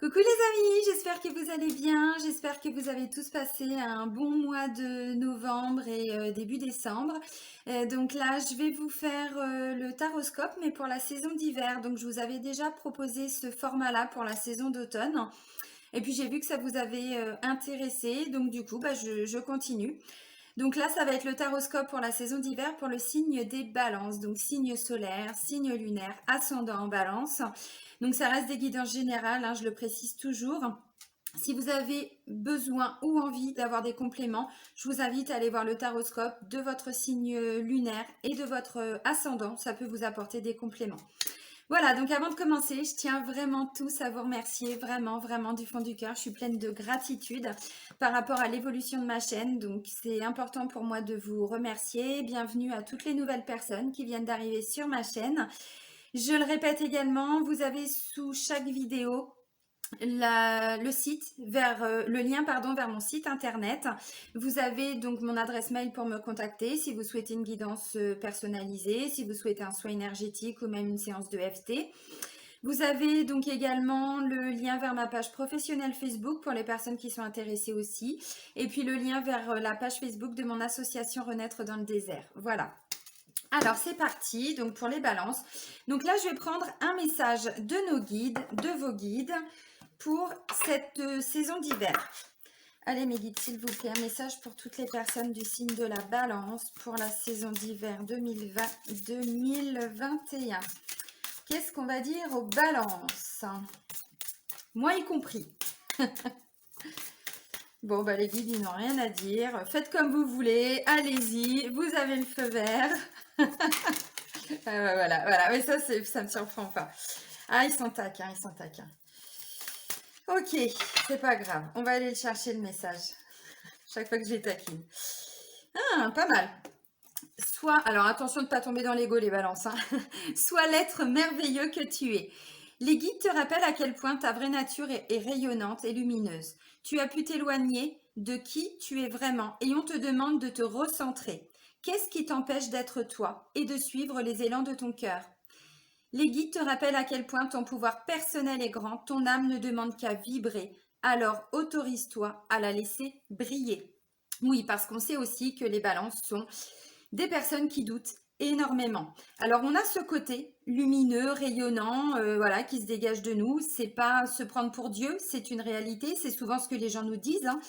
Coucou les amis, j'espère que vous allez bien, j'espère que vous avez tous passé un bon mois de novembre et début décembre. Donc là, je vais vous faire le taroscope, mais pour la saison d'hiver. Donc je vous avais déjà proposé ce format-là pour la saison d'automne. Et puis j'ai vu que ça vous avait intéressé, donc du coup, je continue. Donc là, ça va être le taroscope pour la saison d'hiver pour le signe des balances. Donc signe solaire, signe lunaire, ascendant en balance. Donc ça reste des guidances générales, hein, je le précise toujours. Si vous avez besoin ou envie d'avoir des compléments, je vous invite à aller voir le taroscope de votre signe lunaire et de votre ascendant. Ça peut vous apporter des compléments. Voilà, donc avant de commencer, je tiens vraiment tous à vous remercier, vraiment, vraiment du fond du cœur. Je suis pleine de gratitude par rapport à l'évolution de ma chaîne. Donc c'est important pour moi de vous remercier. Bienvenue à toutes les nouvelles personnes qui viennent d'arriver sur ma chaîne. Je le répète également, vous avez sous chaque vidéo le lien vers mon site internet. Vous avez donc mon adresse mail pour me contacter si vous souhaitez une guidance personnalisée, si vous souhaitez un soin énergétique ou même une séance de FT. Vous avez donc également le lien vers ma page professionnelle Facebook pour les personnes qui sont intéressées aussi. Et puis le lien vers la page Facebook de mon association Renaître dans le désert. Voilà. Alors c'est parti, donc pour les balances. Donc là je vais prendre un message de nos guides, de vos guides, pour cette saison d'hiver. Allez mes guides, s'il vous plaît, un message pour toutes les personnes du signe de la balance pour la saison d'hiver 2020-2021. Qu'est-ce qu'on va dire aux balances? Moi y compris. Bon, les guides, ils n'ont rien à dire. Faites comme vous voulez, allez-y, vous avez le feu vert. Voilà, mais ça me surprend pas. Ah, ils sont taquins, ils sont taquins. Ok, c'est pas grave, on va aller le chercher le message. Chaque fois que je les taquine. Ah, pas mal. Soit, alors attention de ne pas tomber dans l'ego les balances, hein. Soit l'être merveilleux que tu es. Les guides te rappellent à quel point ta vraie nature est rayonnante et lumineuse. Tu as pu t'éloigner de qui tu es vraiment et on te demande de te recentrer. Qu'est-ce qui t'empêche d'être toi et de suivre les élans de ton cœur? Les guides te rappellent à quel point ton pouvoir personnel est grand, ton âme ne demande qu'à vibrer. Alors autorise-toi à la laisser briller. Oui, parce qu'on sait aussi que les balances sont des personnes qui doutent énormément. Alors on a ce côté lumineux, rayonnant, voilà, qui se dégage de nous. C'est pas se prendre pour Dieu, c'est une réalité. C'est souvent ce que les gens nous disent, hein.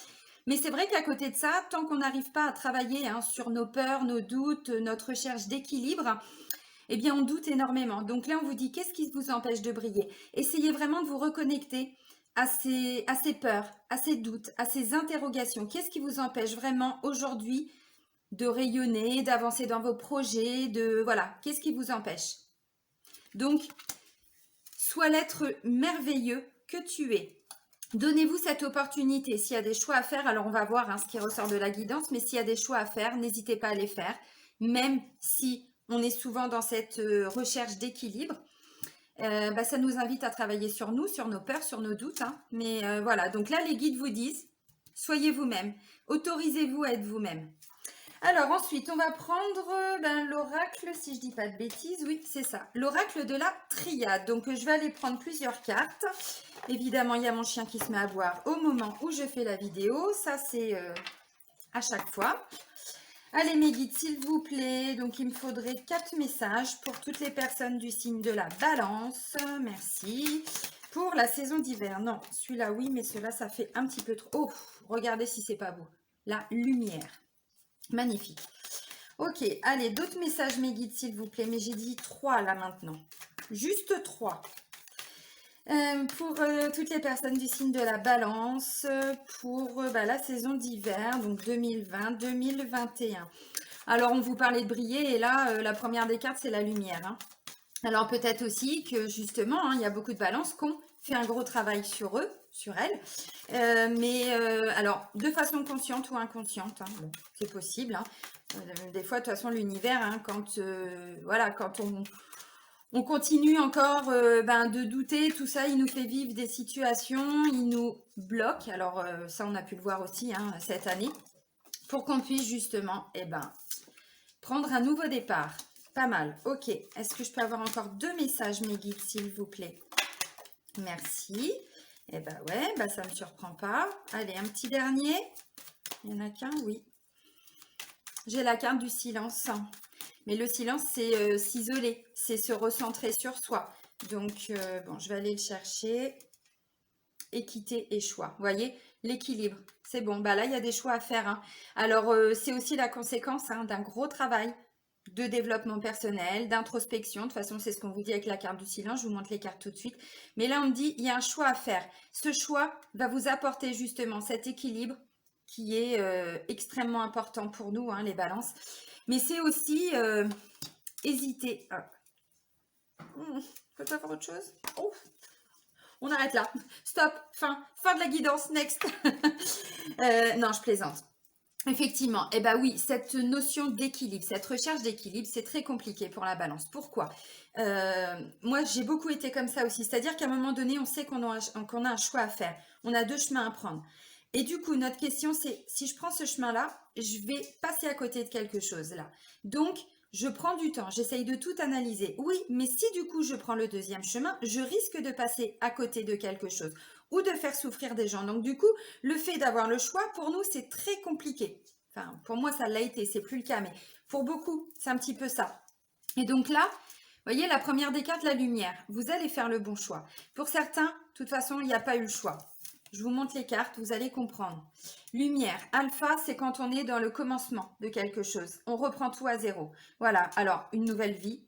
Mais c'est vrai qu'à côté de ça, tant qu'on n'arrive pas à travailler sur nos peurs, nos doutes, notre recherche d'équilibre, eh bien on doute énormément. Donc là, on vous dit, qu'est-ce qui vous empêche de briller? Essayez vraiment de vous reconnecter à ces peurs, à ces doutes, à ces interrogations. Qu'est-ce qui vous empêche vraiment aujourd'hui de rayonner, d'avancer dans vos projets, voilà, qu'est-ce qui vous empêche? Donc, sois l'être merveilleux que tu es. Donnez-vous cette opportunité. S'il y a des choix à faire, alors on va voir ce qui ressort de la guidance, mais s'il y a des choix à faire, n'hésitez pas à les faire, même si on est souvent dans cette recherche d'équilibre. Ça nous invite à travailler sur nous, sur nos peurs, sur nos doutes. Mais voilà, donc là, les guides vous disent, soyez vous-même, autorisez-vous à être vous-même. Alors ensuite, on va prendre l'oracle, si je dis pas de bêtises, oui, c'est ça, l'oracle de la triade. Donc je vais aller prendre plusieurs cartes. Évidemment, il y a mon chien qui se met à boire au moment où je fais la vidéo. Ça, c'est à chaque fois. Allez mes guides, s'il vous plaît. Donc il me faudrait 4 messages pour toutes les personnes du signe de la balance. Merci. Pour la saison d'hiver. Non, celui-là, oui, mais celui-là, ça fait un petit peu trop. Oh, regardez si c'est pas beau. La lumière. Magnifique. Ok, allez, d'autres messages, mes guides, s'il vous plaît. Mais j'ai dit 3 là maintenant. Juste 3. Pour toutes les personnes du signe de la balance, pour la saison d'hiver, donc 2020-2021. Alors, on vous parlait de briller, et là, la première des cartes, c'est la lumière. Alors, peut-être aussi que, justement, il y a beaucoup de balances qui ont fait un gros travail sur eux, sur elles. Alors, de façon consciente ou inconsciente, bon, c'est possible. Des fois, de toute façon, l'univers, quand on continue encore de douter, tout ça, il nous fait vivre des situations, il nous bloque. Alors, ça, on a pu le voir aussi cette année, pour qu'on puisse justement prendre un nouveau départ. Pas mal. Ok. Est-ce que je peux avoir encore 2 messages, mes guides, s'il vous plaît? Merci. Eh ben ouais, bah ça me surprend pas. Allez, un petit dernier. Il y en a qu'un, oui. J'ai la carte du silence. Mais le silence, c'est s'isoler, c'est se recentrer sur soi. Donc, bon, je vais aller le chercher. Équité et choix. Vous voyez, l'équilibre. C'est bon. Bah là, il y a des choix à faire, hein. Alors, c'est aussi la conséquence, hein, d'un gros travail de développement personnel, d'introspection. De toute façon, c'est ce qu'on vous dit avec la carte du silence. Je vous montre les cartes tout de suite. Mais là, on me dit, il y a un choix à faire. Ce choix va vous apporter justement cet équilibre qui est extrêmement important pour nous, hein, les balances. Mais c'est aussi hésiter. Ah. Faut pas faire autre chose. Oh, on arrête là. Stop. Fin de la guidance. Next. Non, je plaisante. Effectivement, eh ben oui, cette notion d'équilibre, cette recherche d'équilibre, c'est très compliqué pour la balance. Pourquoi? Moi, j'ai beaucoup été comme ça aussi. C'est-à-dire qu'à un moment donné, on sait qu'on a un choix à faire. On a deux chemins à prendre. Et du coup, notre question, c'est si je prends ce chemin-là, je vais passer à côté de quelque chose là. Donc, je prends du temps, j'essaye de tout analyser. Oui, mais si du coup je prends le deuxième chemin, je risque de passer à côté de quelque chose ou de faire souffrir des gens. Donc du coup, le fait d'avoir le choix, pour nous, c'est très compliqué. Enfin, pour moi, ça l'a été, c'est plus le cas, mais pour beaucoup, c'est un petit peu ça. Et donc là, vous voyez, la première des cartes, la lumière. Vous allez faire le bon choix. Pour certains, de toute façon, il n'y a pas eu le choix. Je vous montre les cartes, vous allez comprendre. Lumière, alpha, c'est quand on est dans le commencement de quelque chose. On reprend tout à zéro. Voilà, alors une nouvelle vie,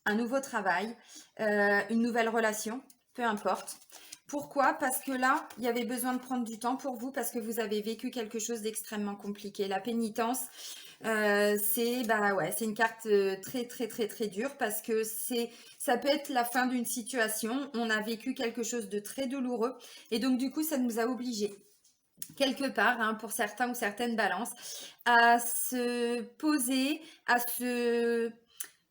un nouveau travail, une nouvelle relation, peu importe. Pourquoi? Parce que là, il y avait besoin de prendre du temps pour vous parce que vous avez vécu quelque chose d'extrêmement compliqué. La pénitence, c'est une carte très très très très dure parce que ça peut être la fin d'une situation. On a vécu quelque chose de très douloureux et donc du coup, ça nous a obligés quelque part, hein, pour certains ou certaines balances, à se poser, à se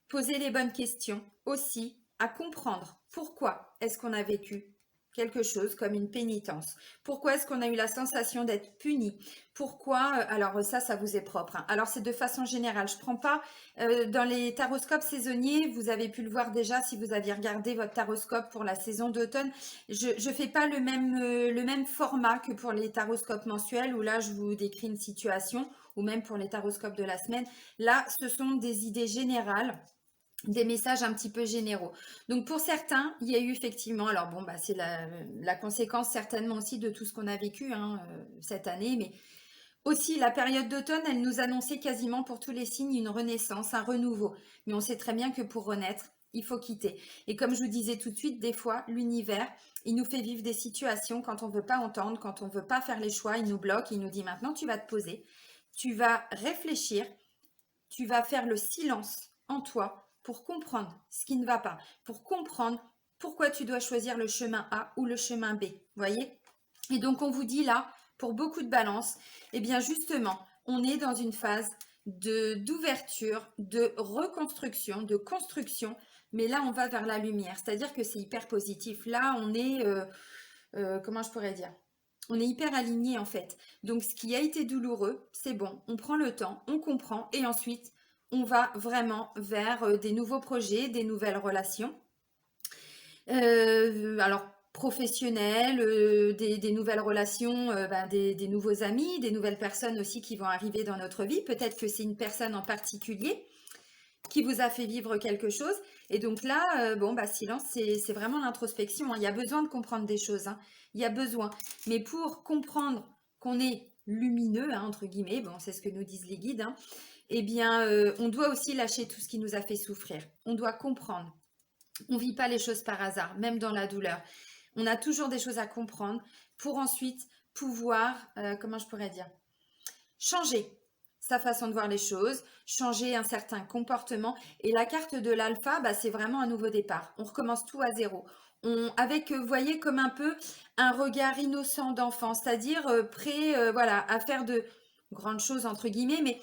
poser les bonnes questions aussi, à comprendre pourquoi est-ce qu'on a vécu quelque chose comme une pénitence. Pourquoi est-ce qu'on a eu la sensation d'être puni? Pourquoi alors ça vous est propre, hein. Alors c'est de façon générale. Je prends pas dans les taroscopes saisonniers. Vous avez pu le voir déjà si vous aviez regardé votre taroscope pour la saison d'automne. Je fais pas le même format que pour les taroscopes mensuels où là je vous décris une situation ou même pour les taroscopes de la semaine. Là, ce sont des idées générales, des messages un petit peu généraux. Donc pour certains, il y a eu effectivement, alors bon, bah, c'est la conséquence certainement aussi de tout ce qu'on a vécu, hein, cette année, mais aussi la période d'automne, elle nous annonçait quasiment pour tous les signes une renaissance, un renouveau. Mais on sait très bien que pour renaître, il faut quitter. Et comme je vous disais tout de suite, des fois, l'univers, il nous fait vivre des situations quand on ne veut pas entendre, quand on ne veut pas faire les choix, il nous bloque, il nous dit maintenant tu vas te poser, tu vas réfléchir, tu vas faire le silence en toi pour comprendre ce qui ne va pas, pour comprendre pourquoi tu dois choisir le chemin A ou le chemin B. Voyez? Et donc on vous dit là, pour beaucoup de balance, eh bien justement, on est dans une phase d'ouverture, de reconstruction, de construction, mais là on va vers la lumière, c'est-à-dire que c'est hyper positif. Là on est, comment je pourrais dire? On est hyper aligné en fait. Donc ce qui a été douloureux, c'est bon, on prend le temps, on comprend et ensuite on va vraiment vers des nouveaux projets, des nouvelles relations. Alors professionnelles, des nouvelles relations, des nouveaux amis, des nouvelles personnes aussi qui vont arriver dans notre vie. Peut-être que c'est une personne en particulier qui vous a fait vivre quelque chose. Et donc là, silence, c'est vraiment l'introspection, hein. Il y a besoin de comprendre des choses, hein. Il y a besoin. Mais pour comprendre qu'on est lumineux, hein, entre guillemets, bon, c'est ce que nous disent les guides, hein, eh bien, on doit aussi lâcher tout ce qui nous a fait souffrir. On doit comprendre. On ne vit pas les choses par hasard, même dans la douleur. On a toujours des choses à comprendre pour ensuite pouvoir, comment je pourrais dire, changer sa façon de voir les choses, changer un certain comportement. Et la carte de l'alpha, bah, c'est vraiment un nouveau départ. On recommence tout à zéro. Avec, vous voyez, comme un peu un regard innocent d'enfant, c'est-à-dire prêt voilà, à faire de grandes choses, entre guillemets, mais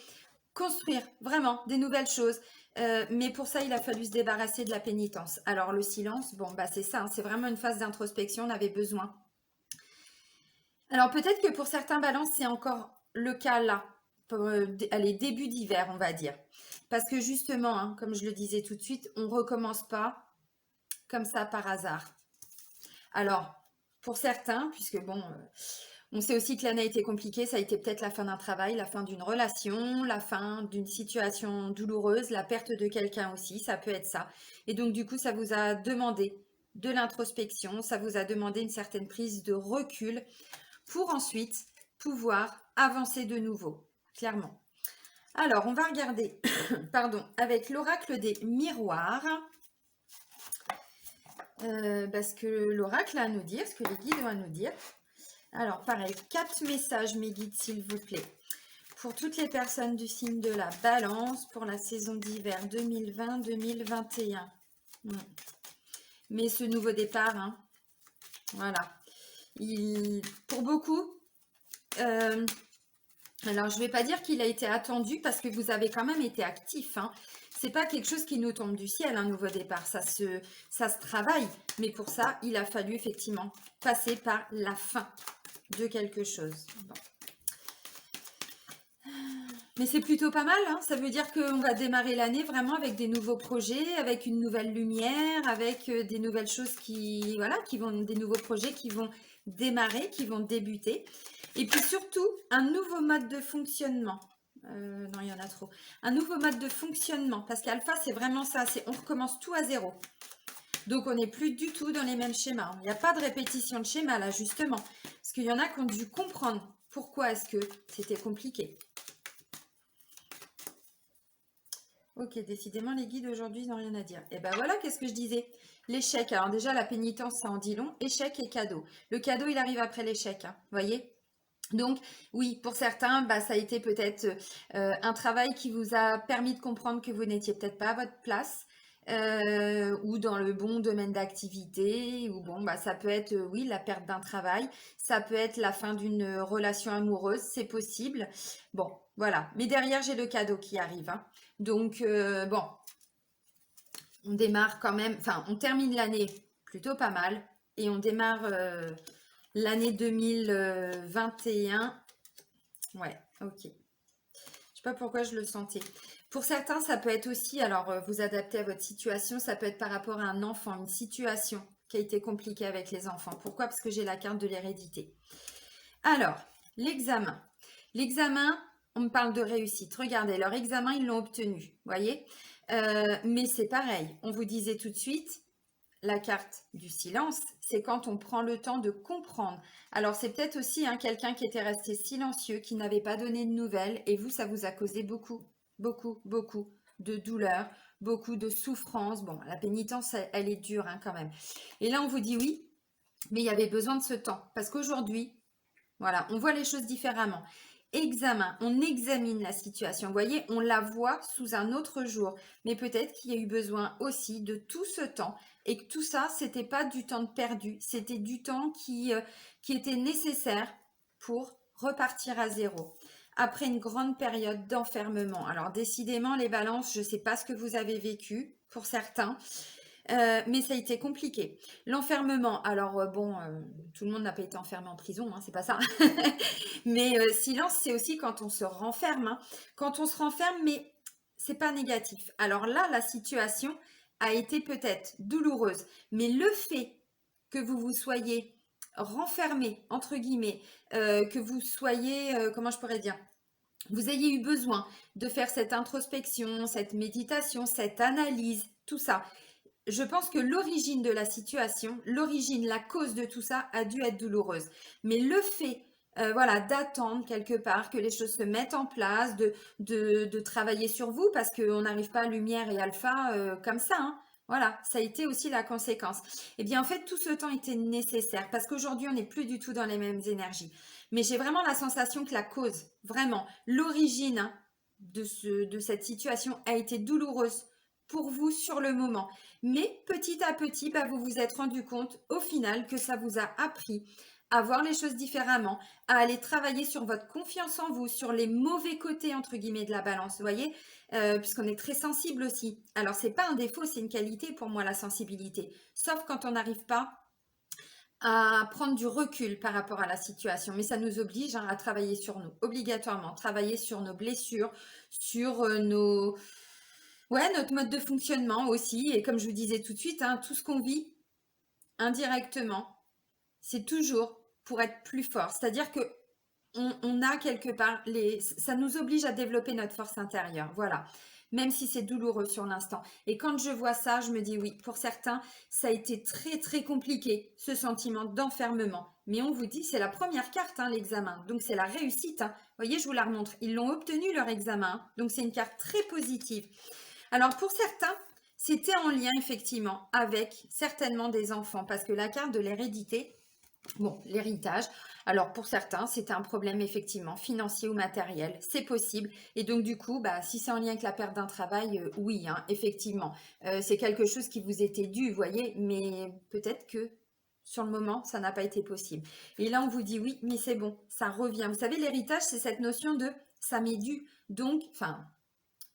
construire vraiment des nouvelles choses. Mais pour ça, il a fallu se débarrasser de la pénitence. Alors le silence, bon, bah, c'est ça, hein, c'est vraiment une phase d'introspection, on avait besoin. Alors peut-être que pour certains balances, c'est encore le cas là, pour, allez, début d'hiver, on va dire. Parce que justement, hein, comme je le disais tout de suite, on ne recommence pas comme ça par hasard. Alors, pour certains, puisque bon, on sait aussi que l'année a été compliquée, ça a été peut-être la fin d'un travail, la fin d'une relation, la fin d'une situation douloureuse, la perte de quelqu'un aussi, ça peut être ça. Et donc du coup, ça vous a demandé de l'introspection, ça vous a demandé une certaine prise de recul pour ensuite pouvoir avancer de nouveau, clairement. Alors, on va regarder, pardon, avec l'oracle des miroirs, ce que l'oracle a à nous dire, ce que les guides ont à nous dire. Alors, pareil, 4 messages, mes guides, s'il vous plaît. Pour toutes les personnes du signe de la balance, pour la saison d'hiver 2020-2021. Mais ce nouveau départ, hein, voilà. Pour beaucoup, alors je ne vais pas dire qu'il a été attendu parce que vous avez quand même été actif, hein. C'est pas quelque chose qui nous tombe du ciel, un nouveau départ. Ça se travaille. Mais pour ça, il a fallu effectivement passer par la fin de quelque chose. Bon. Mais c'est plutôt pas mal, hein. Ça veut dire qu'on va démarrer l'année vraiment avec des nouveaux projets, avec une nouvelle lumière, avec des nouvelles choses des nouveaux projets qui vont démarrer, qui vont débuter. Et puis surtout, un nouveau mode de fonctionnement. Non, il y en a trop. Un nouveau mode de fonctionnement. Parce qu'Alpha, c'est vraiment ça. On recommence tout à zéro. Donc, on n'est plus du tout dans les mêmes schémas. Il n'y a pas de répétition de schéma, là, justement. Parce qu'il y en a qui ont dû comprendre pourquoi est-ce que c'était compliqué. Ok, décidément, les guides aujourd'hui n'ont rien à dire. Et ben voilà, qu'est-ce que je disais? L'échec. Alors déjà, la pénitence, ça en dit long. Échec et cadeau. Le cadeau, il arrive après l'échec. Hein, voyez? Donc, oui, pour certains, ça a été peut-être un travail qui vous a permis de comprendre que vous n'étiez peut-être pas à votre place ou dans le bon domaine d'activité. Ou bon, ça peut être, oui, la perte d'un travail. Ça peut être la fin d'une relation amoureuse. C'est possible. Bon, voilà. Mais derrière, j'ai le cadeau qui arrive. Hein. Donc, bon, on démarre quand même, enfin, on termine l'année plutôt pas mal et on démarre l'année 2021. Ouais, ok. Je sais pas pourquoi je le sentais. Pour certains, ça peut être aussi, alors vous adaptez à votre situation, ça peut être par rapport à un enfant, une situation qui a été compliquée avec les enfants. Pourquoi? Parce que j'ai la carte de l'hérédité. Alors, l'examen. L'examen, on me parle de réussite. Regardez, leur examen, ils l'ont obtenu. Voyez? Mais c'est pareil. On vous disait tout de suite, la carte du silence, c'est quand on prend le temps de comprendre. Alors, c'est peut-être aussi quelqu'un qui était resté silencieux, qui n'avait pas donné de nouvelles. Et vous, ça vous a causé beaucoup, beaucoup, beaucoup de douleur, beaucoup de souffrance. Bon, la pénitence, elle est dure quand même. Et là, on vous dit oui, mais il y avait besoin de ce temps. Parce qu'aujourd'hui, voilà, on voit les choses différemment. Examen, on examine la situation. Vous voyez, on la voit sous un autre jour. Mais peut-être qu'il y a eu besoin aussi de tout ce temps et que tout ça, c'était pas du temps perdu. C'était du temps qui était nécessaire pour repartir à zéro. Après une grande période d'enfermement. Alors décidément, les balances, je ne sais pas ce que vous avez vécu pour certains. Mais ça a été compliqué. L'enfermement, alors tout le monde n'a pas été enfermé en prison, c'est pas ça. Mais silence, c'est aussi quand on se renferme. Hein. Quand on se renferme, mais c'est pas négatif. Alors là, la situation a été peut-être douloureuse, mais le fait que vous vous soyez renfermé, entre guillemets, que vous soyez, comment je pourrais dire, vous ayez eu besoin de faire cette introspection, cette méditation, cette analyse, tout ça. Je pense que l'origine de la situation, l'origine, la cause de tout ça a dû être douloureuse. Mais le fait, d'attendre quelque part que les choses se mettent en place, de travailler sur vous, parce qu'on n'arrive pas à lumière et alpha comme ça. Hein. Voilà, ça a été aussi la conséquence. Eh bien, en fait, tout ce temps était nécessaire parce qu'aujourd'hui, on n'est plus du tout dans les mêmes énergies. Mais j'ai vraiment la sensation que la cause, vraiment, l'origine de cette situation a été douloureuse pour vous sur le moment. Mais petit à petit, vous vous êtes rendu compte au final que ça vous a appris à voir les choses différemment, à aller travailler sur votre confiance en vous, sur les mauvais côtés entre guillemets de la balance, vous voyez, puisqu'on est très sensible aussi. Alors c'est pas un défaut, c'est une qualité pour moi la sensibilité, sauf quand on n'arrive pas à prendre du recul par rapport à la situation, mais ça nous oblige à travailler sur nous, obligatoirement, travailler sur nos blessures, sur notre mode de fonctionnement aussi, et comme je vous disais tout de suite, tout ce qu'on vit indirectement, c'est toujours pour être plus fort. C'est-à-dire que on a quelque part, ça nous oblige à développer notre force intérieure, voilà. Même si c'est douloureux sur l'instant. Et quand je vois ça, je me dis oui, pour certains, ça a été très très compliqué, ce sentiment d'enfermement. Mais on vous dit, c'est la première carte, hein, l'examen. Donc c'est la réussite. Hein. Vous voyez, je vous la remontre. Ils l'ont obtenu leur examen. Hein. Donc c'est une carte très positive. Alors pour certains, c'était en lien effectivement avec certainement des enfants. Parce que la carte de l'hérédité, bon, l'héritage. Alors pour certains, c'est un problème effectivement financier ou matériel, c'est possible. Et donc du coup, bah, si c'est en lien avec la perte d'un travail, oui, hein, effectivement, c'est quelque chose qui vous était dû, vous voyez, mais peut-être que sur le moment, ça n'a pas été possible. Et là, on vous dit oui, mais c'est bon, ça revient. Vous savez, l'héritage, c'est cette notion de ça m'est dû. Donc, enfin,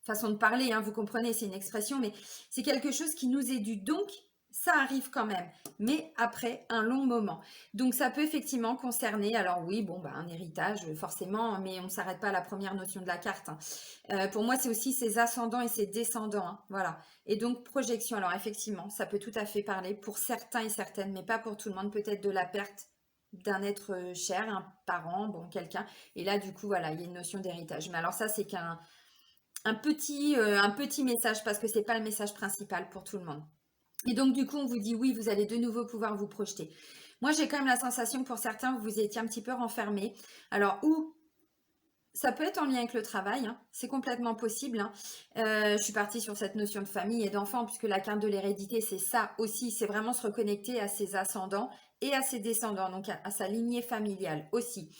façon de parler, hein, vous comprenez, c'est une expression, mais c'est quelque chose qui nous est dû. Donc, ça arrive quand même, mais après un long moment. Donc, ça peut effectivement concerner, alors oui, bon, bah, un héritage, forcément, mais on ne s'arrête pas à la première notion de la carte. Hein. Pour moi, c'est aussi ses ascendants et ses descendants. Hein, voilà. Et donc, projection, alors effectivement, ça peut tout à fait parler pour certains et certaines, mais pas pour tout le monde, peut-être de la perte d'un être cher, un parent, bon, quelqu'un. Et là, du coup, voilà, il y a une notion d'héritage. Mais alors ça, c'est un petit message parce que c'est pas le message principal pour tout le monde. Et donc, du coup, on vous dit oui, vous allez de nouveau pouvoir vous projeter. Moi, j'ai quand même la sensation que pour certains, vous étiez un petit peu renfermés. Alors, ou ça peut être en lien avec le travail, hein, c'est complètement possible. Hein. Je suis partie sur cette notion de famille et d'enfant, puisque la carte de l'hérédité, c'est ça aussi, c'est vraiment se reconnecter à ses ascendants et à ses descendants, donc à sa lignée familiale aussi.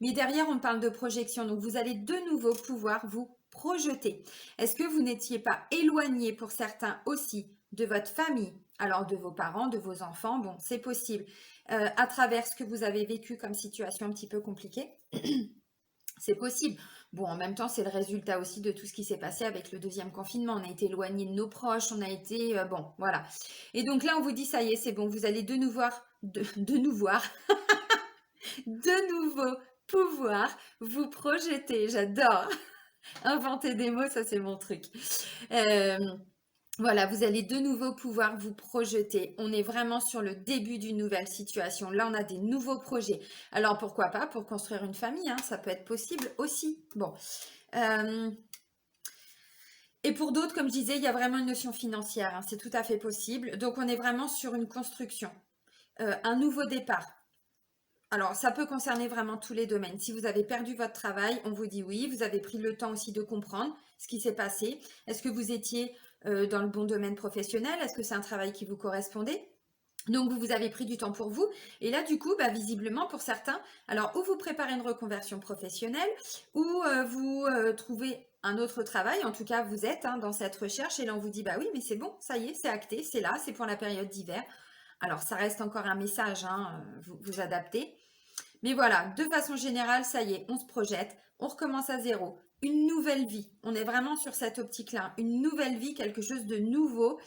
Mais derrière, on parle de projection, donc vous allez de nouveau pouvoir vous projeter. Est-ce que vous n'étiez pas éloigné pour certains aussi de votre famille, alors de vos parents, de vos enfants, bon, c'est possible, à travers ce que vous avez vécu comme situation un petit peu compliquée. C'est possible. Bon, en même temps, c'est le résultat aussi de tout ce qui s'est passé avec le deuxième confinement. On a été éloigné de nos proches, on a été... bon, voilà. Et donc là, on vous dit, ça y est, c'est bon, vous allez de nous voir, de nous voir, de nouveau pouvoir vous projeter. J'adore. Inventer des mots, ça c'est mon truc. Euh, voilà, vous allez de nouveau pouvoir vous projeter. On est vraiment sur le début d'une nouvelle situation. Là, on a des nouveaux projets. Alors, pourquoi pas pour construire une famille, hein, ça peut être possible aussi. Bon. Et pour d'autres, comme je disais, il y a vraiment une notion financière. Hein, c'est tout à fait possible. Donc, on est vraiment sur une construction. Un nouveau départ. Alors, ça peut concerner vraiment tous les domaines. Si vous avez perdu votre travail, on vous dit oui. Vous avez pris le temps aussi de comprendre ce qui s'est passé. Est-ce que vous étiez dans le bon domaine professionnel? Est-ce que c'est un travail qui vous correspondait? Donc, vous avez pris du temps pour vous. Et là, du coup, bah, visiblement, pour certains, alors, ou vous préparez une reconversion professionnelle, ou vous trouvez un autre travail. En tout cas, vous êtes hein, dans cette recherche. Et là, on vous dit, bah oui, mais c'est bon, ça y est, c'est acté, c'est là, c'est pour la période d'hiver. Alors, ça reste encore un message, hein, vous adaptez. Mais voilà, de façon générale, ça y est, on se projette, on recommence à zéro. Une nouvelle vie. On est vraiment sur cette optique-là. Une nouvelle vie, quelque chose de nouveau.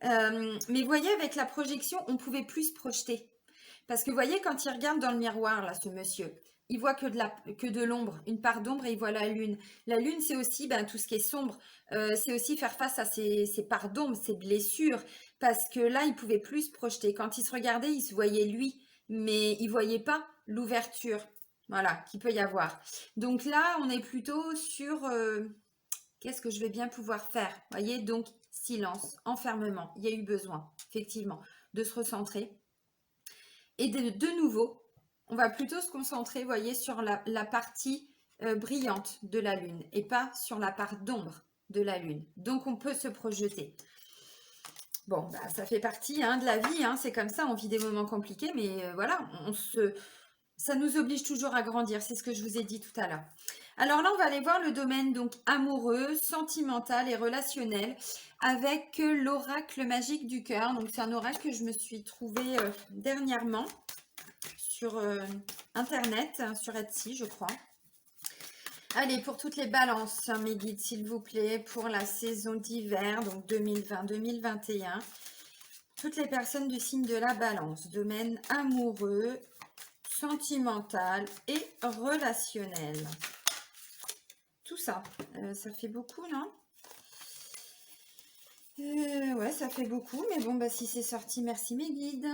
Mais vous voyez, avec la projection, on pouvait plus se projeter. Parce que vous voyez, quand il regarde dans le miroir, là, ce monsieur, il voit que de l'ombre, une part d'ombre, et il voit la lune. La lune, c'est aussi ben, tout ce qui est sombre. C'est aussi faire face à ces parts d'ombre, ces blessures. Parce que là, il pouvait plus se projeter. Quand il se regardait, il se voyait lui, mais il voyait pas l'ouverture. Voilà, qu'il peut y avoir. Donc là, on est plutôt sur qu'est-ce que je vais bien pouvoir faire. Vous voyez, donc silence, enfermement. Il y a eu besoin, effectivement, de se recentrer. Et de nouveau, on va plutôt se concentrer, vous voyez, sur la partie brillante de la Lune et pas sur la part d'ombre de la Lune. Donc, on peut se projeter. Bon, bah, ça fait partie hein, de la vie, hein, c'est comme ça, on vit des moments compliqués, mais voilà, ça nous oblige toujours à grandir, c'est ce que je vous ai dit tout à l'heure. Alors là, on va aller voir le domaine donc amoureux, sentimental et relationnel avec l'oracle magique du cœur. Donc c'est un oracle que je me suis trouvé dernièrement sur internet, sur Etsy, je crois. Allez, pour toutes les balances, hein, mes guides, s'il vous plaît, pour la saison d'hiver, donc 2020-2021. Toutes les personnes du signe de la balance, domaine amoureux, sentimental et relationnel. Tout ça, ça fait beaucoup, non? Ouais, ça fait beaucoup, mais bon, bah si c'est sorti, merci mes guides.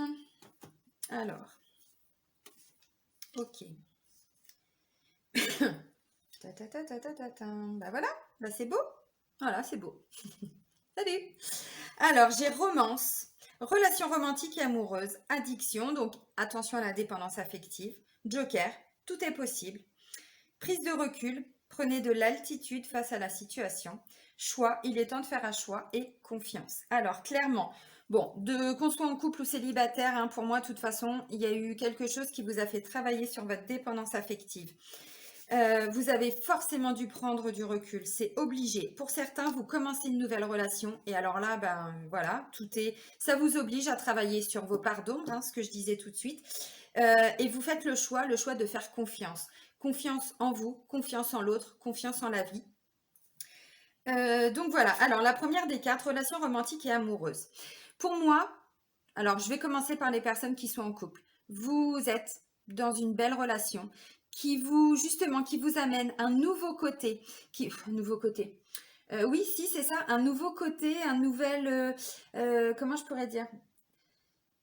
Alors, Ok. Ta, ta, ta, ta, ta, ta, ta. Bah voilà, bah c'est beau. Voilà, c'est beau. Salut. Alors, j'ai romance, relation romantique et amoureuse, addiction, donc attention à la dépendance affective, joker, tout est possible, prise de recul, prenez de l'altitude face à la situation, choix, il est temps de faire un choix et confiance. Alors, clairement, bon, qu'on soit en couple ou célibataire, hein, pour moi, de toute façon, il y a eu quelque chose qui vous a fait travailler sur votre dépendance affective. Vous avez forcément dû prendre du recul, c'est obligé. Pour certains, vous commencez une nouvelle relation et alors là, ben voilà, ça vous oblige à travailler sur vos parts d'ombre, hein, ce que je disais tout de suite, et vous faites le choix de faire confiance. Confiance en vous, confiance en l'autre, confiance en la vie. Donc voilà, alors la première des quatre, relation romantique et amoureuse. Pour moi, alors je vais commencer par les personnes qui sont en couple. Vous êtes dans une belle relation qui vous amène un nouveau côté, nouveau côté. Oui, si, c'est ça, un nouveau côté, un nouvel, comment je pourrais dire,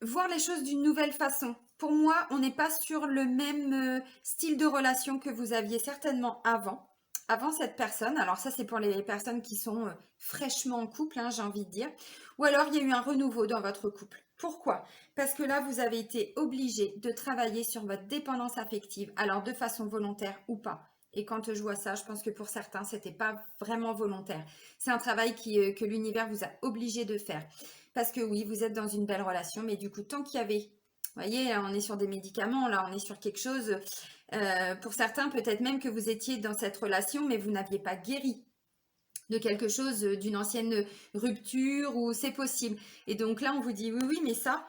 voir les choses d'une nouvelle façon. Pour moi, on n'est pas sur le même style de relation que vous aviez certainement avant cette personne. Alors ça, c'est pour les personnes qui sont fraîchement en couple, hein, j'ai envie de dire. Ou alors, il y a eu un renouveau dans votre couple. Pourquoi? Parce que là, vous avez été obligé de travailler sur votre dépendance affective, alors de façon volontaire ou pas. Et quand je vois ça, je pense que pour certains, c'était pas vraiment volontaire. C'est un travail que l'univers vous a obligé de faire. Parce que oui, vous êtes dans une belle relation, mais du coup, tant qu'il y avait, vous voyez, là, on est sur des médicaments, là, on est sur quelque chose, pour certains, peut-être même que vous étiez dans cette relation, mais vous n'aviez pas guéri de quelque chose, d'une ancienne rupture, ou c'est possible. Et donc là, on vous dit, oui, oui, mais ça,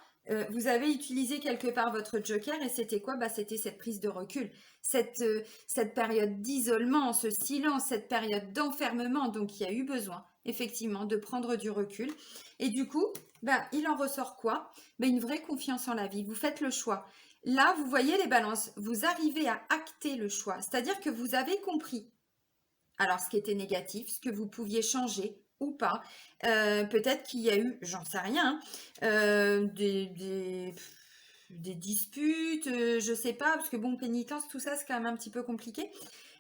vous avez utilisé quelque part votre joker, et c'était quoi? Bah, c'était cette prise de recul, cette période d'isolement, ce silence, cette période d'enfermement. Donc, il y a eu besoin, effectivement, de prendre du recul. Et du coup, bah, il en ressort quoi? Bah, une vraie confiance en la vie. Vous faites le choix. Là, vous voyez les balances, vous arrivez à acter le choix. C'est-à-dire que vous avez compris alors ce qui était négatif, ce que vous pouviez changer ou pas. Peut-être qu'il y a eu, j'en sais rien, des disputes, je sais pas, parce que bon, pénitence, tout ça, c'est quand même un petit peu compliqué.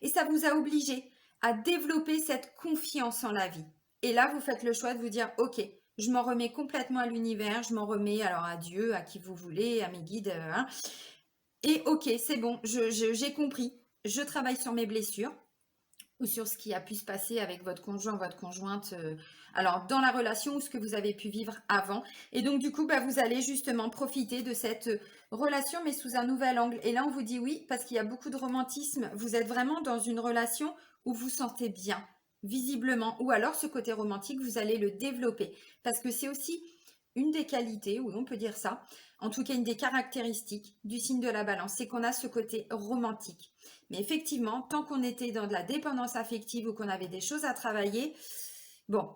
Et ça vous a obligé à développer cette confiance en la vie. Et là, vous faites le choix de vous dire, ok, je m'en remets complètement à l'univers, je m'en remets alors à Dieu, à qui vous voulez, à mes guides, hein. Et ok, c'est bon, j'ai compris. Je travaille sur mes blessures ou sur ce qui a pu se passer avec votre conjoint, votre conjointe, alors dans la relation ou ce que vous avez pu vivre avant. Et donc du coup, bah, vous allez justement profiter de cette relation, mais sous un nouvel angle. Et là, on vous dit oui, parce qu'il y a beaucoup de romantisme. Vous êtes vraiment dans une relation où vous sentez bien, visiblement. Ou alors, ce côté romantique, vous allez le développer. Parce que c'est aussi une des qualités, ou on peut dire ça, en tout cas une des caractéristiques du signe de la balance, c'est qu'on a ce côté romantique. Mais effectivement, tant qu'on était dans de la dépendance affective ou qu'on avait des choses à travailler, bon,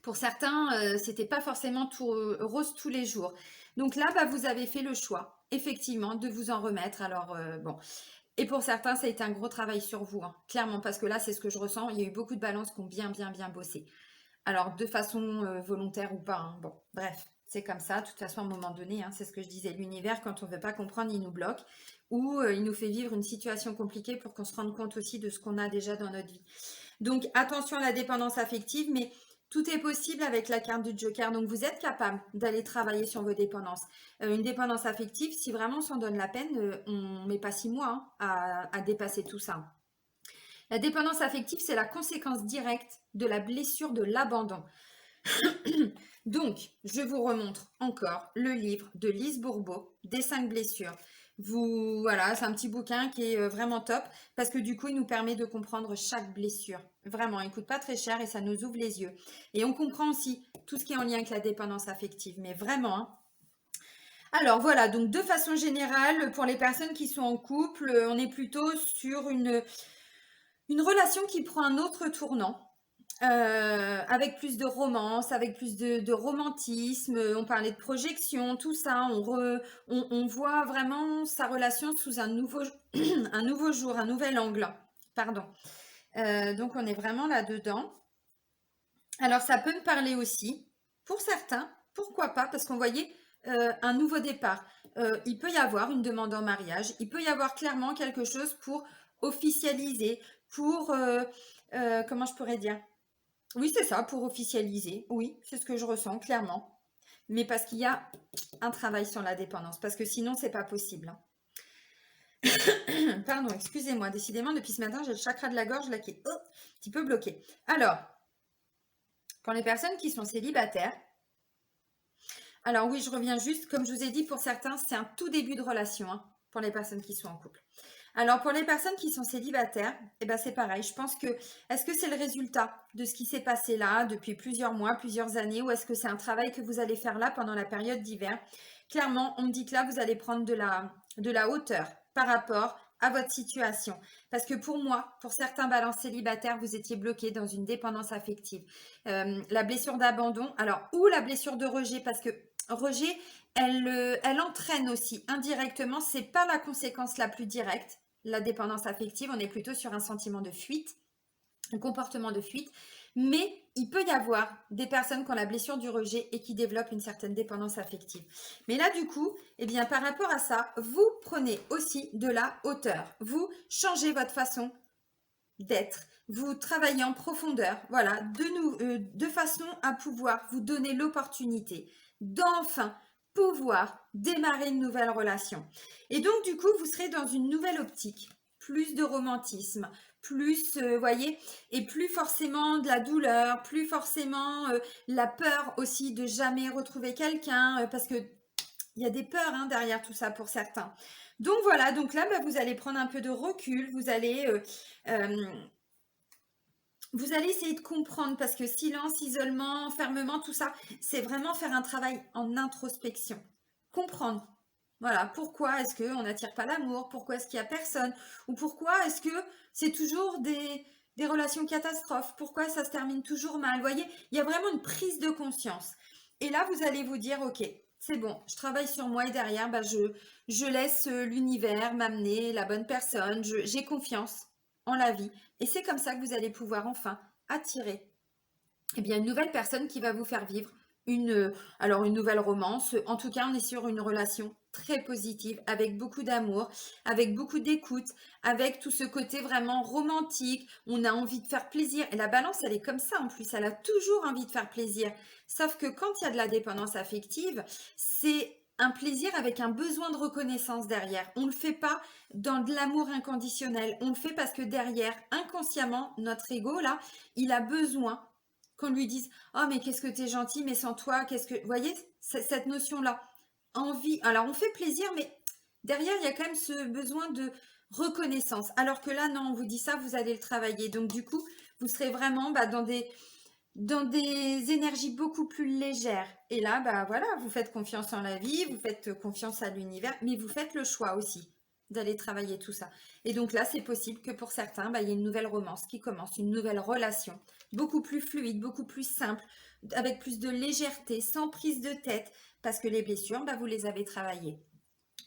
pour certains, c'était pas forcément tout rose tous les jours. Donc là, bah, vous avez fait le choix, effectivement, de vous en remettre. Alors, bon. Et pour certains, ça a été un gros travail sur vous, hein, clairement, parce que là, c'est ce que je ressens. Il y a eu beaucoup de balances qui ont bien, bien, bien bossé. Alors, de façon volontaire ou pas, hein, bon, bref, c'est comme ça. De toute façon, à un moment donné, hein, c'est ce que je disais, l'univers, quand on ne veut pas comprendre, il nous bloque ou il nous fait vivre une situation compliquée pour qu'on se rende compte aussi de ce qu'on a déjà dans notre vie. Donc, attention à la dépendance affective, mais tout est possible avec la carte du Joker. Donc, vous êtes capable d'aller travailler sur vos dépendances. Une dépendance affective, si vraiment on s'en donne la peine, on ne met pas 6 mois hein, à dépasser tout ça. La dépendance affective, c'est la conséquence directe de la blessure de l'abandon. Donc, je vous remontre encore le livre de Lise Bourbeau, Des 5 blessures. Voilà, c'est un petit bouquin qui est vraiment top parce que du coup, il nous permet de comprendre chaque blessure. Vraiment, il ne coûte pas très cher et ça nous ouvre les yeux. Et on comprend aussi tout ce qui est en lien avec la dépendance affective, mais vraiment, hein. Alors voilà, donc de façon générale, pour les personnes qui sont en couple, on est plutôt sur une relation qui prend un autre tournant. Avec plus de romance, avec plus de romantisme, on parlait de projection, tout ça, on voit vraiment sa relation sous un nouveau, un nouveau jour, un nouvel angle, pardon. Donc on est vraiment là-dedans. Alors ça peut me parler aussi, pour certains, pourquoi pas, parce qu'on voyait un nouveau départ, il peut y avoir une demande en mariage, il peut y avoir clairement quelque chose pour officialiser, pour, comment je pourrais dire? Oui, c'est ça, pour officialiser. Oui, c'est ce que je ressens, clairement. Mais parce qu'il y a un travail sur la dépendance, parce que sinon, c'est pas possible, hein. Pardon, excusez-moi. Décidément, depuis ce matin, j'ai le chakra de la gorge là qui est un petit peu bloqué. Alors, pour les personnes qui sont célibataires, alors oui, je reviens juste, comme je vous ai dit, pour certains, c'est un tout début de relation, hein, pour les personnes qui sont en couple. Alors, pour les personnes qui sont célibataires, eh ben, c'est pareil. Je pense que, est-ce que c'est le résultat de ce qui s'est passé là depuis plusieurs mois, plusieurs années, ou est-ce que c'est un travail que vous allez faire là pendant la période d'hiver? Clairement, on me dit que là, vous allez prendre de la hauteur par rapport à votre situation. Parce que pour moi, pour certains balances célibataires, vous étiez bloqué dans une dépendance affective. La blessure d'abandon, alors, ou la blessure de rejet, parce que rejet, elle entraîne aussi indirectement, c'est pas la conséquence la plus directe, la dépendance affective, on est plutôt sur un sentiment de fuite, un comportement de fuite, mais il peut y avoir des personnes qui ont la blessure du rejet et qui développent une certaine dépendance affective. Mais là, du coup, eh bien, par rapport à ça, vous prenez aussi de la hauteur, vous changez votre façon d'être, vous travaillez en profondeur, voilà, de façon à pouvoir vous donner l'opportunité d'enfin pouvoir démarrer une nouvelle relation. Et donc, du coup, vous serez dans une nouvelle optique, plus de romantisme, plus, voyez, et plus forcément de la douleur, plus forcément la peur aussi de jamais retrouver quelqu'un, parce que il y a des peurs hein, derrière tout ça pour certains. Donc voilà, donc là, bah, vous allez prendre un peu de recul, vous allez essayer de comprendre parce que silence, isolement, fermement, tout ça, c'est vraiment faire un travail en introspection. Comprendre. Voilà, pourquoi est-ce qu'on n'attire pas l'amour? Pourquoi est-ce qu'il n'y a personne? Ou pourquoi est-ce que c'est toujours des relations catastrophes? Pourquoi ça se termine toujours mal? Vous voyez, il y a vraiment une prise de conscience. Et là, vous allez vous dire, ok, c'est bon, je travaille sur moi et derrière, bah, je laisse l'univers m'amener la bonne personne, j'ai confiance en la vie. Et c'est comme ça que vous allez pouvoir enfin attirer eh bien, une nouvelle personne qui va vous faire vivre alors une nouvelle romance. En tout cas, on est sur une relation très positive, avec beaucoup d'amour, avec beaucoup d'écoute, avec tout ce côté vraiment romantique. On a envie de faire plaisir. Et la balance, elle est comme ça en plus. Elle a toujours envie de faire plaisir. Sauf que quand il y a de la dépendance affective, c'est un plaisir avec un besoin de reconnaissance derrière. On ne le fait pas dans de l'amour inconditionnel. On le fait parce que derrière, inconsciemment, notre ego, là, il a besoin qu'on lui dise oh mais qu'est-ce que t'es gentil mais sans toi qu'est-ce que vous voyez cette notion là envie alors on fait plaisir mais derrière il y a quand même ce besoin de reconnaissance alors que là non on vous dit ça vous allez le travailler donc du coup vous serez vraiment bah, dans des énergies beaucoup plus légères et là bah voilà vous faites confiance en la vie vous faites confiance à l'univers mais vous faites le choix aussi d'aller travailler tout ça. Et donc là, c'est possible que pour certains, bah, il y ait une nouvelle romance qui commence, une nouvelle relation, beaucoup plus fluide, beaucoup plus simple, avec plus de légèreté, sans prise de tête, parce que les blessures, bah, vous les avez travaillées.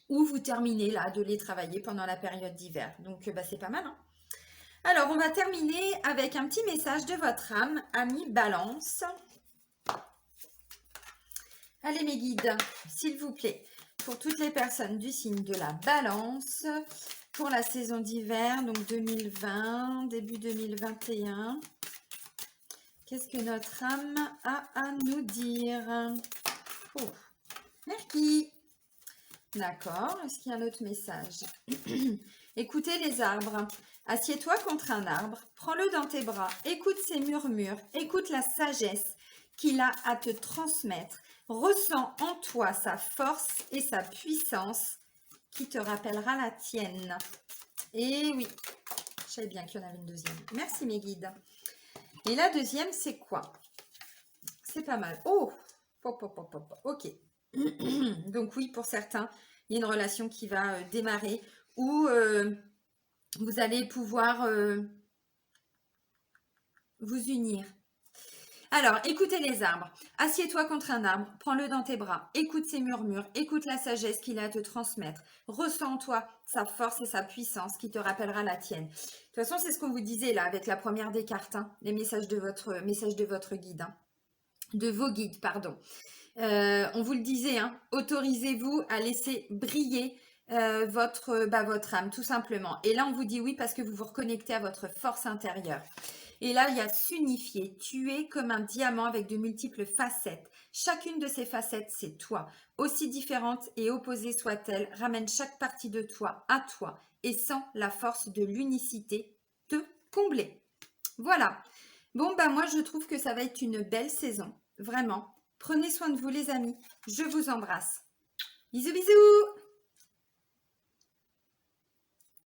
Ou vous terminez là de les travailler pendant la période d'hiver. Donc bah, c'est pas mal, hein. Alors, on va terminer avec un petit message de votre âme, ami Balance. Allez mes guides, s'il vous plaît, pour toutes les personnes du signe de la Balance, pour la saison d'hiver, donc 2020, début 2021. Qu'est-ce que notre âme a à nous dire? Oh, merci. D'accord, est-ce qu'il y a un autre message? Écoutez les arbres. Assieds-toi contre un arbre, prends-le dans tes bras, écoute ses murmures, écoute la sagesse qu'il a à te transmettre. Ressens en toi sa force et sa puissance qui te rappellera la tienne. Et oui, je savais bien qu'il y en avait une deuxième. Merci mes guides. Et la deuxième, c'est quoi? C'est pas mal. Oh, pop, pop, pop, pop. Ok. Donc oui, pour certains, il y a une relation qui va démarrer où vous allez pouvoir vous unir. Alors, écoutez les arbres. Assieds-toi contre un arbre, prends-le dans tes bras. Écoute ses murmures, écoute la sagesse qu'il a à te transmettre. Ressens en toi sa force et sa puissance qui te rappellera la tienne. De toute façon, c'est ce qu'on vous disait là avec la première des cartes, hein, les messages de votre guide, hein, de vos guides, pardon. On vous le disait, hein, autorisez-vous à laisser briller votre âme, tout simplement. Et là, on vous dit oui parce que vous vous reconnectez à votre force intérieure. Et là, il y a s'unifier. Tu es comme un diamant avec de multiples facettes. Chacune de ces facettes, c'est toi. Aussi différente et opposée soit-elle, ramène chaque partie de toi à toi et sans la force de l'unicité te combler. Voilà. Bon, bah moi, je trouve que ça va être une belle saison. Vraiment. Prenez soin de vous, les amis. Je vous embrasse. Bisous, bisous!